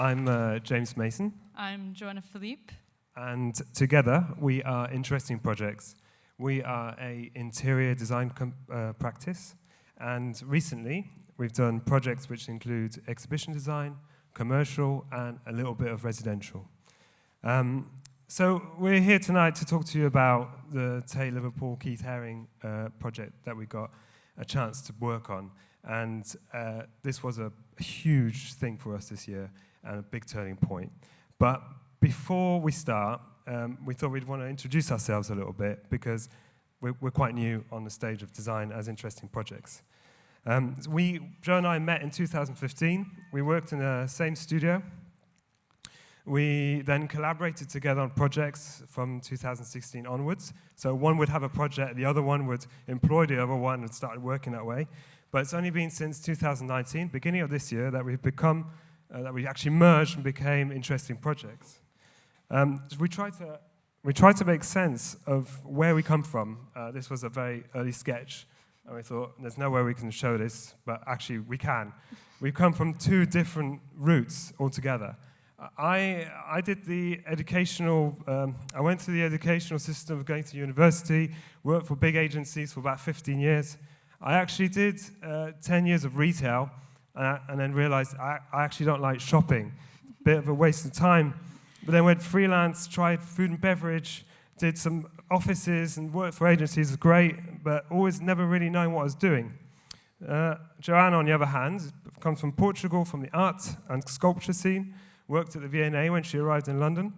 I'm James Mason. I'm Joana Filipe. And together we are Interesting Projects. We are an interior design practice. And recently we've done projects which include exhibition design, commercial, and a little bit of residential. So we're here tonight to talk to you about the Tate Liverpool, Keith Haring project that we got a chance to work on. And this was a huge thing for us this year and a big turning point. But before we start, we thought we'd want to introduce ourselves a little bit because we're quite new on the stage of design as Interesting Projects. Joe and I met in 2015. We worked in the same studio. We then collaborated together on projects from 2016 onwards. So one would have a project, the other one would employ the other one and started working that way. But it's only been since 2019, beginning of this year, that we've become, that we actually merged and became Interesting Projects. We tried to make sense of where we come from. This was a very early sketch, and we thought, there's no way we can show this, but actually we can. We come from two different routes altogether. I did the educational, I went through the educational system of going to university, worked for big agencies for about 15 years. I actually did 10 years of retail, and then realized I actually don't like shopping. Bit of a waste of time. But then went freelance, tried food and beverage, did some offices and worked for agencies. It was great, but always never really knowing what I was doing. Joana, on the other hand, comes from Portugal, from the art and sculpture scene, worked at the V&A when she arrived in London.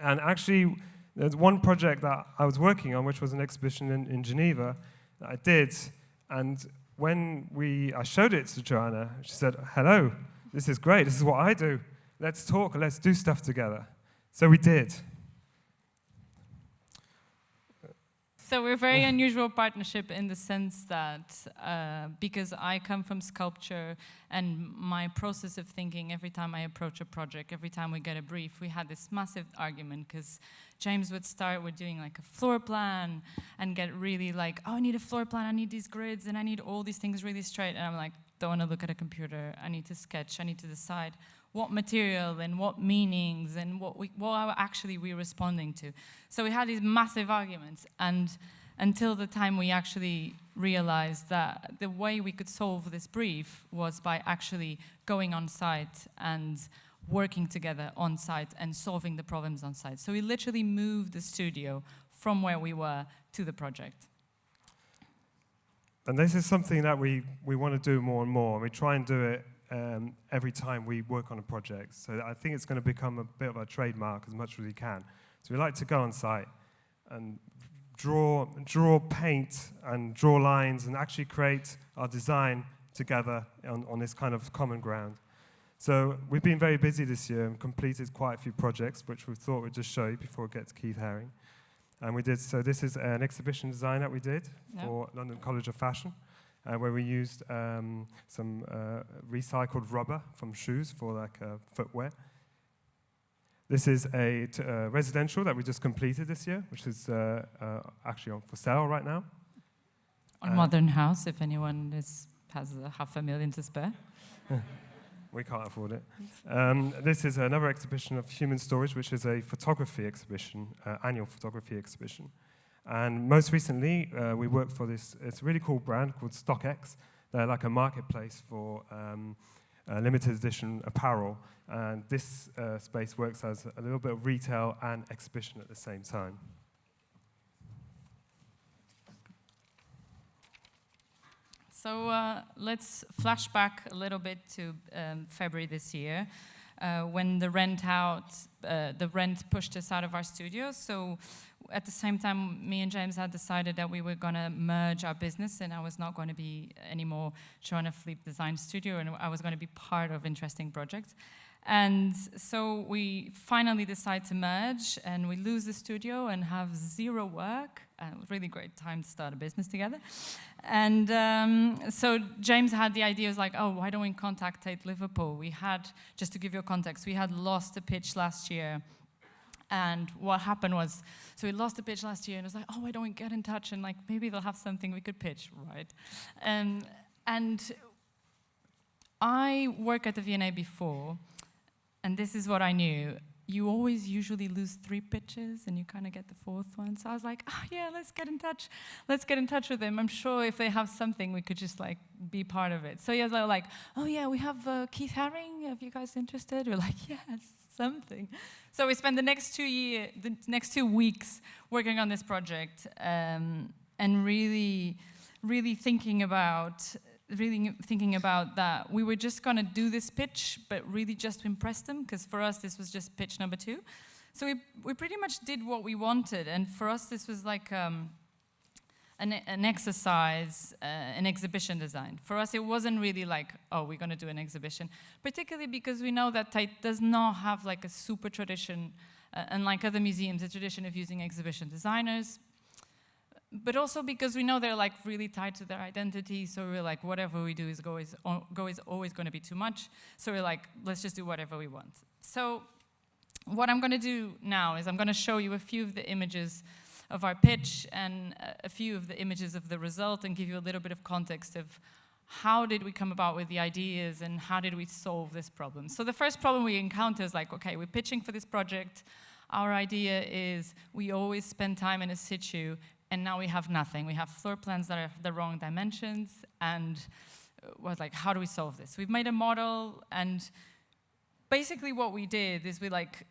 And actually, there's one project that I was working on, which was an exhibition in Geneva, that I did. And when I showed it to Joana, she said, hello, this is great, this is what I do. Let's talk, let's do stuff together. So we did. So we're a very unusual partnership in the sense that because I come from sculpture and my process of thinking every time I approach a project, every time we get a brief, we had this massive argument because James would start with doing like a floor plan and get really like, oh, I need a floor plan, I need these grids and I need all these things really straight. And I'm like, don't want to look at a computer, I need to sketch, I need to decide what material and what meanings and what actually we're responding to. So we had these massive arguments, and until the time we actually realized that the way we could solve this brief was by actually going on site and working together on site and solving the problems on site. So we literally moved the studio from where we were to the project. And this is something that we want to do more and more. We try and do it every time we work on a project. So I think it's going to become a bit of a trademark as much as we can. So we like to go on site and draw, paint, and draw lines, and actually create our design together on this kind of common ground. So we've been very busy this year and completed quite a few projects, which we thought we'd just show you before we get to Keith Haring. And we did, so this is an exhibition design that we did for London College of Fashion, where we used some recycled rubber from shoes for like footwear. This is a residential that we just completed this year, which is actually for sale right now. On Modern House, if anyone has $500,000 to spare. We can't afford it. This is another exhibition of human storage, which is a photography exhibition, annual photography exhibition. And most recently, we worked for it's a really cool brand called StockX. They're like a marketplace for limited edition apparel. And this space works as a little bit of retail and exhibition at the same time. So let's flash back a little bit to February this year, when the rent pushed us out of our studio. So at the same time, me and James had decided that we were going to merge our business, and I was not going to be anymore Joana Filipe Design Studio, and I was going to be part of Interesting Projects. And so we finally decide to merge, and we lose the studio and have zero work. It was a really great time to start a business together. And so James had the idea, was like, oh, why don't we contact Tate Liverpool? We had, just to give you a context, we had lost a pitch last year. And what happened was, so we lost the pitch last year, and it was like, oh, why don't we get in touch? And like, maybe they'll have something we could pitch, right? And I work at the V&A before, and this is what I knew, you always usually lose 3 pitches and you kind of get the 4th one. So I was like, oh yeah, let's get in touch. Let's get in touch with them. I'm sure if they have something, we could just like be part of it. So yeah, they were like, oh yeah, we have Keith Haring. Are you guys interested? We're like, yes, something. So we spent the next 2 weeks working on this project and really thinking about that we were just going to do this pitch, but really just to impress them, because for us this was just pitch number 2. So we pretty much did what we wanted, and for us this was like an exercise, an exhibition design. For us it wasn't really like, oh, we're going to do an exhibition, particularly because we know that Tate does not have like a super tradition, unlike other museums, a tradition of using exhibition designers. But also because we know they're like really tied to their identity, so we're like, whatever we do is always going to be too much. So we're like, let's just do whatever we want. So what I'm going to do now is I'm going to show you a few of the images of our pitch and a few of the images of the result, and give you a little bit of context of how did we come about with the ideas and how did we solve this problem. So the first problem we encounter is like, okay, we're pitching for this project. Our idea is we always spend time in a situ, and now we have nothing. We have floor plans that are the wrong dimensions, and was like, how do we solve this? We've made a model, and basically what we did is we like,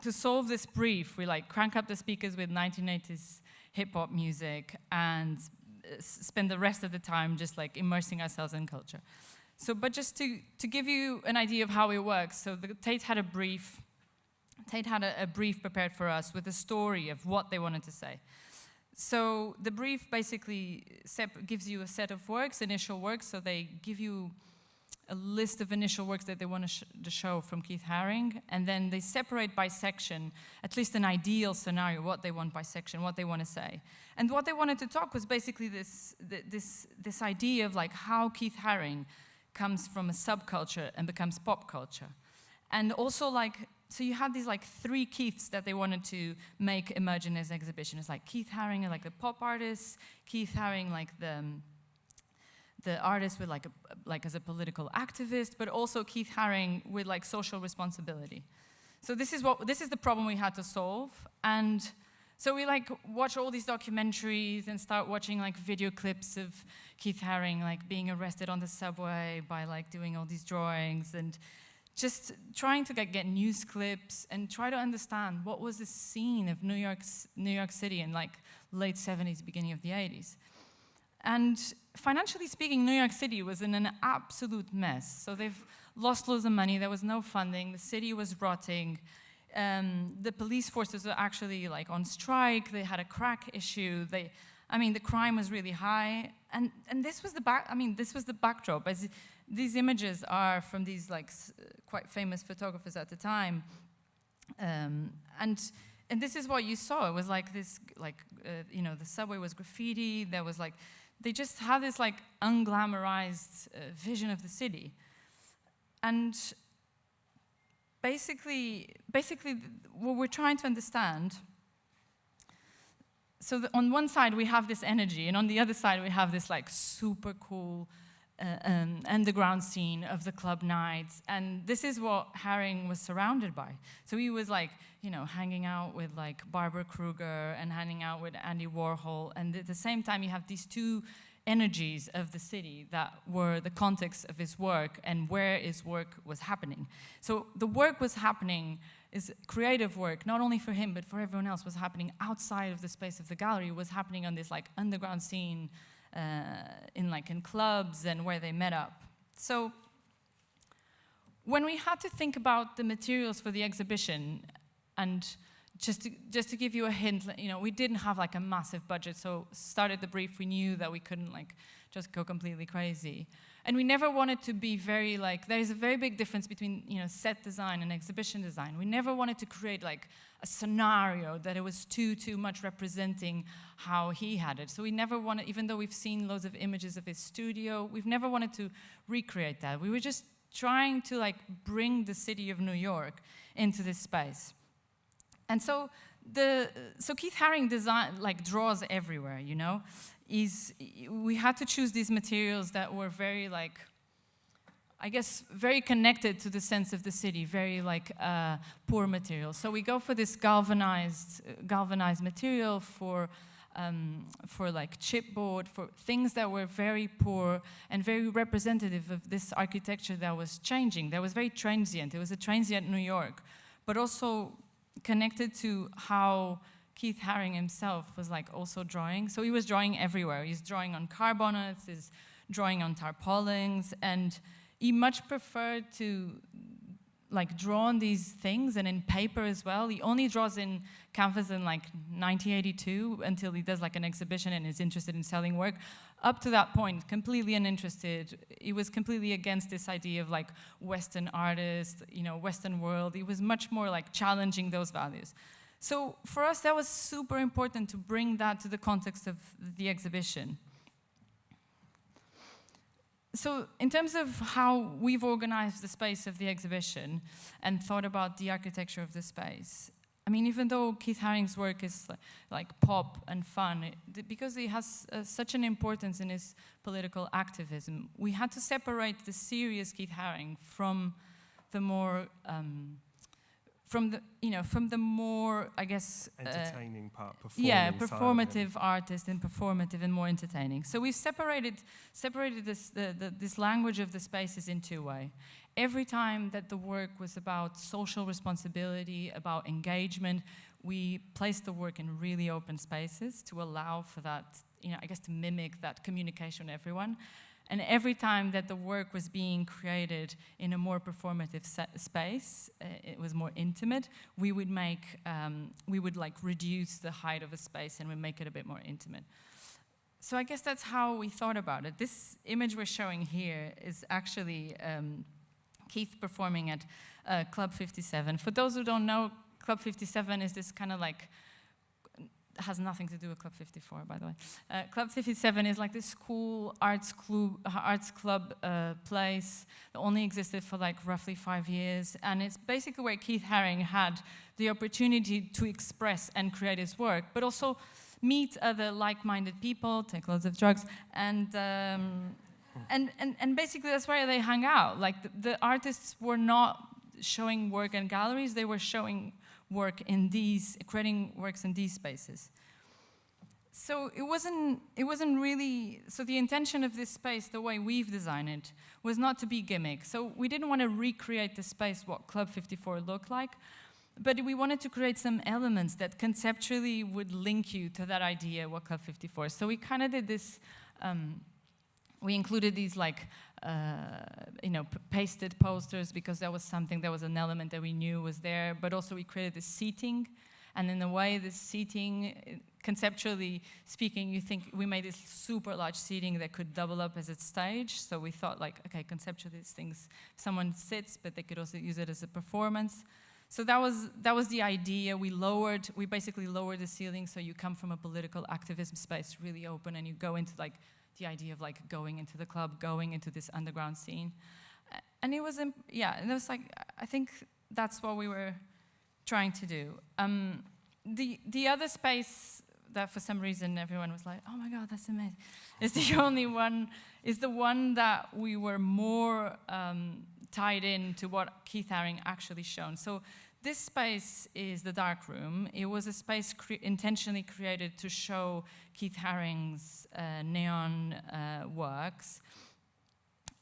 to solve this brief, we like crank up the speakers with 1980s hip-hop music and spend the rest of the time just like immersing ourselves in culture. So, but just to give you an idea of how it works, so Tate had a brief prepared for us with a story of what they wanted to say. So the brief basically gives you a set of works, initial works, so they give you a list of initial works that they want to show from Keith Haring, and then they separate by section, at least an ideal scenario, what they want by section, what they want to say. And what they wanted to talk was basically this idea of like how Keith Haring comes from a subculture and becomes pop culture. And also like, so you had these like 3 Keiths that they wanted to make emerge in this exhibition. It's like Keith Haring, like the pop artist, Keith Haring, like the artist with like as a political activist, but also Keith Haring with like social responsibility. So this is the problem we had to solve. And so we like watch all these documentaries and start watching like video clips of Keith Haring like being arrested on the subway by like doing all these drawings, and just trying to get news clips and try to understand what was the scene of New York City in like late 70s, beginning of the 80s. And financially speaking, New York City was in an absolute mess. So they've lost loads of money, there was no funding, the city was rotting, the police forces were actually like on strike, they had a crack issue, the crime was really high, and this was the backdrop. As these images are from these like quite famous photographers at the time, and this is what you saw. It was like this, the subway was graffiti. There was like, they just had this like unglamorized vision of the city, and basically what we're trying to understand. So on one side we have this energy, and on the other side we have this like super cool underground scene of the club nights, and this is what Haring was surrounded by. So he was like, hanging out with like Barbara Kruger and hanging out with Andy Warhol, and at the same time you have these 2 energies of the city that were the context of his work and where his work was happening. So the work was happening, is creative work, not only for him but for everyone else, was happening outside of the space of the gallery, was happening on this like underground scene, in clubs and where they met up. So when we had to think about the materials for the exhibition, and just to give you a hint, we didn't have like a massive budget, so started the brief, we knew that we couldn't like just go completely crazy. And we never wanted to be very like, there's a very big difference between set design and exhibition design. We never wanted to create like a scenario that it was too much representing how he had it. So we never wanted, even though we've seen loads of images of his studio, we've never wanted to recreate that. We were just trying to like bring the city of New York into this space. And so Keith Haring draws everywhere, we had to choose these materials that were very like, I guess, very connected to the sense of the city, very like poor material. So we go for this galvanized material for like chipboard, for things that were very poor and very representative of this architecture that was changing, that was very transient. It was a transient New York, but also connected to how Keith Haring himself was like also drawing. So he was drawing everywhere. He's drawing on car bonnets, he's drawing on tarpaulins, and he much preferred to like draw on these things and in paper as well. He only draws in canvas in like 1982 until he does like an exhibition and is interested in selling work. Up to that point, completely uninterested. He was completely against this idea of like Western artists, you know, Western world. He was much more like challenging those values. So for us, that was super important to bring that to the context of the exhibition. So in terms of how we've organized the space of the exhibition and thought about the architecture of the space, I mean, even though Keith Haring's work is like pop and fun, because he has such an importance in his political activism, we had to separate the serious Keith Haring from the more from the more, I guess, entertaining part, performative artist and performative and more entertaining. So we've separated this language of the spaces in two ways. Every time that the work was about social responsibility, about engagement, we placed the work in really open spaces to allow for that, you know, I guess to mimic that communication with everyone. And every time that the work was being created in a more performative space, it was more intimate, we would like reduce the height of a space and we make it a bit more intimate. So I guess that's how we thought about it. This image we're showing here is actually Keith performing at Club 57. For those who don't know, Club 57 is this kind of like, has nothing to do with Club 54, by the way. Club 57 is like this cool arts club place that only existed for like roughly 5 years. And it's basically where Keith Haring had the opportunity to express and create his work, but also meet other like-minded people, take loads of drugs, and basically that's where they hung out. Like the artists were not showing work in galleries, they were showing work in these, creating works in these spaces. So it wasn't really, so the intention of this space, the way we've designed it, was not to be gimmick. So we didn't want to recreate the space what Club 54 looked like, but we wanted to create some elements that conceptually would link you to that idea, what Club 54 is. So we kind of did this, we included these like, pasted posters because that was something, that was an element that we knew was there, but also we created this seating, and in a way this seating, conceptually speaking, you think we made this super large seating that could double up as a stage, so we thought like, okay, conceptually these things, someone sits, but they could also use it as a performance. So that was the idea. We basically lowered the ceiling, so you come from a political activism space really open, and you go into like the idea of like going into the club, going into this underground scene. And it was, and it was like, I think that's what we were trying to do. The other space that for some reason everyone was like, oh my God, that's amazing, is the one that we were more tied in to what Keith Haring actually shown. So this space is the dark room. It was a space intentionally created to show Keith Haring's neon works.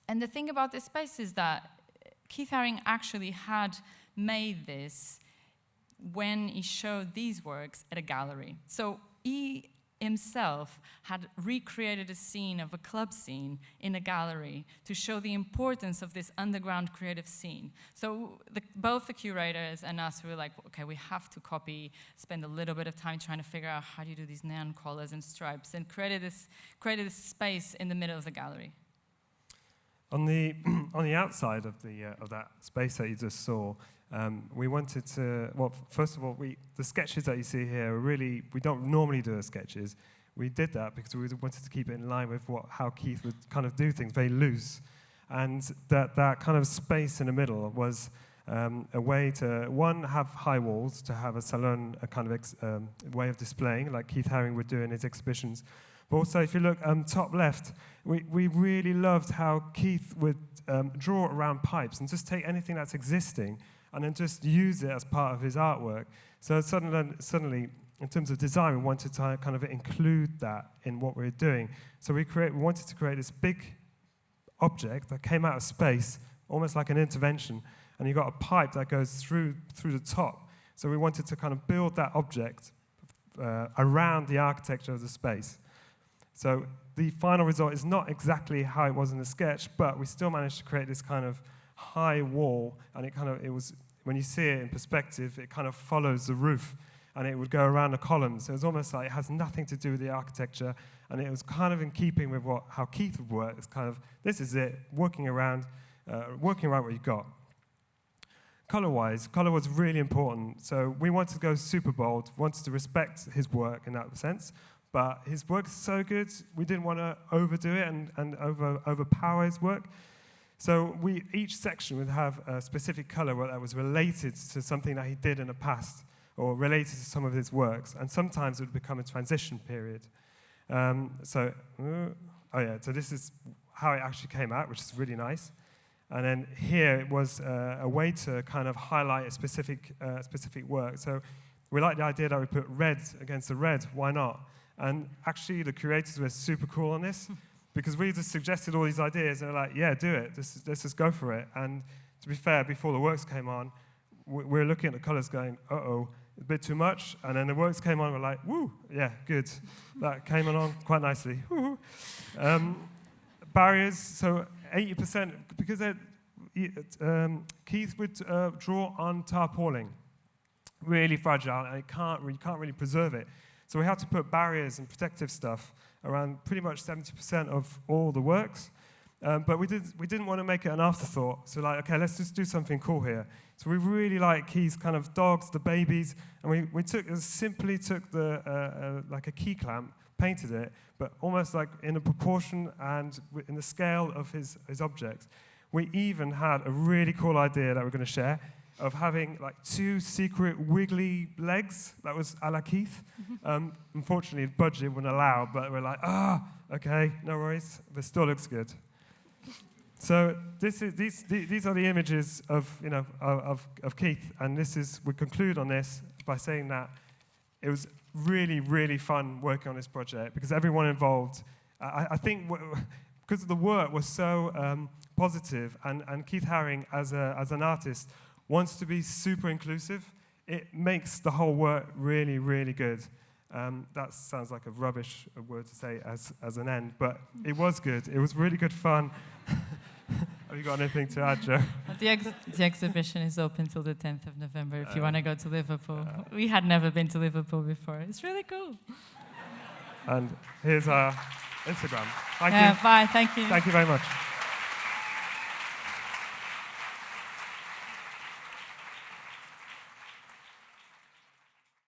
And the thing about this space is that Keith Haring actually had made this when he showed these works at a gallery. So he himself had recreated a scene of a club scene in a gallery to show the importance of this underground creative scene. So both the curators and us were like, okay, we have to copy, spend a little bit of time trying to figure out how do you do these neon colors and stripes, and created this space in the middle of the gallery. On the outside of that space that you just saw, we wanted to, well, first of all, the sketches that you see here are really, we don't normally do the sketches. We did that because we wanted to keep it in line with how Keith would kind of do things, very loose. And that kind of space in the middle was a way to, one, have high walls, to have a salon, a kind of way of displaying, like Keith Haring would do in his exhibitions, But also, if you look top left, we really loved how Keith would draw around pipes and just take anything that's existing and then just use it as part of his artwork. So suddenly, in terms of design, we wanted to kind of include that in what we were doing. So we wanted to create this big object that came out of space, almost like an intervention, and you got a pipe that goes through the top. So we wanted to kind of build that object around the architecture of the space. So the final result is not exactly how it was in the sketch, but we still managed to create this kind of high wall, and it was, when you see it in perspective, it kind of follows the roof, and it would go around the columns. So it was almost like it has nothing to do with the architecture, and it was kind of in keeping with how Keith would work. It's kind of, this is it, working around what you got. Color-wise, color was really important. So we wanted to go super bold, wanted to respect his work in that sense, but his work is so good, we didn't want to overdo it and overpower his work. So each section would have a specific color that was related to something that he did in the past, or related to some of his works, and sometimes it would become a transition period. So this is how it actually came out, which is really nice. And then here it was a way to kind of highlight a specific work. So we like the idea that we put red against the red. Why not? And actually, the curators were super cool on this because we just suggested all these ideas. And they're like, yeah, do it. Let's just go for it. And to be fair, before the works came on, we were looking at the colors going, uh-oh, a bit too much. And then the works came on, we're like, woo, yeah, good. That came on quite nicely. Barriers, so 80%, because Keith would draw on tarpaulin, really fragile, and you can't really preserve it. So we had to put barriers and protective stuff around pretty much 70% of all the works. But we didn't want to make it an afterthought. So like, okay, let's just do something cool here. So we really like Keith's kind of dogs, the babies, and we simply took the like a key clamp, painted it, but almost like in a proportion and in the scale of his objects. We even had a really cool idea that we're going to share of having like 2 secret wiggly legs. That was a la Keith. Unfortunately, the budget wouldn't allow, but we're like, okay, no worries, but still looks good. So these are the images of Keith, and we conclude on this by saying that it was really, really fun working on this project because everyone involved, I think, because the work was so positive, and Keith Haring as an artist wants to be super inclusive. It makes the whole work really, really good. That sounds like a rubbish word to say as an end, but it was good. It was really good fun. Have you got anything to add, Joe? The exhibition is open till the 10th of November if you want to go to Liverpool. We had never been to Liverpool before. It's really cool. And here's our Instagram. Thank you. Bye, thank you. Thank you very much.